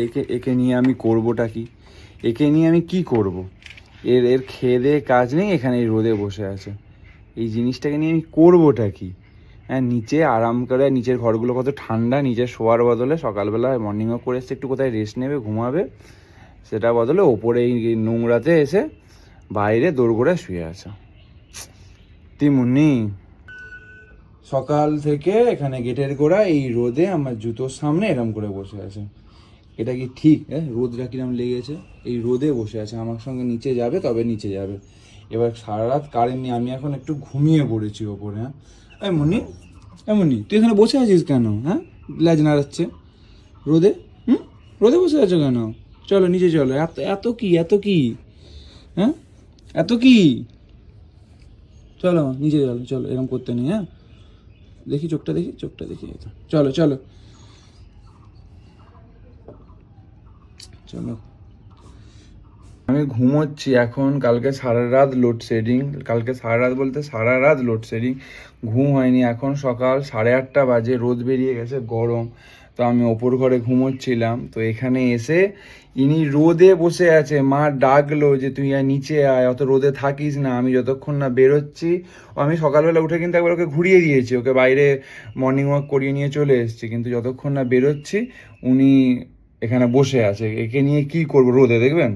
একে একে নিয়ে আমি করবোটা কি? একে নিয়ে আমি কি করব? এর এর খেয়ে দেয়ে কাজ নেই, এখানে এই রোদে বসে আছে। এই জিনিসটাকে নিয়ে আমি করবোটা কি? হ্যাঁ, নিচে আরাম করে, নিচের ঘরগুলো কত ঠান্ডা, নিচে শোয়ার বদলে সকালবেলা মর্নিং ওয়াক করে এসে একটু কোথায় রেস্ট নেবে, ঘুমাবে, সেটা বদলে ওপরে এই নোংরাতে এসে বাইরে দোরগোড়ায় শুয়ে আছে। তিমুন্নি, সকাল থেকে এখানে গেটের গোড়া এই রোদে আমার জুতোর সামনে এরম করে বসে আছে। এটা কি ঠিক? হ্যাঁ, রোদটা কিরম লেগেছে, এই রোদে বসে আছে, আমার সঙ্গে নিচে যাবে, তবে নিচে যাবে। এবার সারা রাত কারেন্ট নেই, আমি এখন একটু ঘুমিয়ে পড়েছি ওপরে। হ্যাঁ, এই মুন্নি, এই মুন্নি, তুই এখানে বসে আছিস কেন? হ্যাঁ, লেজ নাড়াচ্ছে রোদে। রোদে বসে আছো কেন? চলো নিচে চলো। এত এত কি, এত কি? হ্যাঁ, এত কি? চলো নিচে চলো, চলো, এরকম করতে নেই। হ্যাঁ, দেখি চোখটা, দেখি চোখটা, দেখি। চলো চলো চলো। আমি ঘুমোচ্ছি এখন। কালকে সারা রাত লোডশেডিং, কালকে সারা রাত বলতে সারা রাত লোডশেডিং, ঘুম হয়নি। এখন সকাল 8:30 বাজে, রোদ বেরিয়ে গেছে, গরম। তো আমি ওপর ঘরে ঘুমোচ্ছিলাম, তো এখানে এসে ইনি রোদে বসে আছে। মা ডাকলো যে তুই আর নিচে আয়, অত রোদে থাকিস না। আমি যতক্ষণ না বেরোচ্ছি, আমি সকালবেলা উঠে কিন্তু একবার ওকে ঘুরিয়ে দিয়েছি, ওকে বাইরে মর্নিং ওয়াক করিয়ে নিয়ে চলে এসেছি, কিন্তু যতক্ষণ না বেরোচ্ছি উনি এখানে বসে আছে। একে নিয়ে কি করবো রোদে, দেখবেন।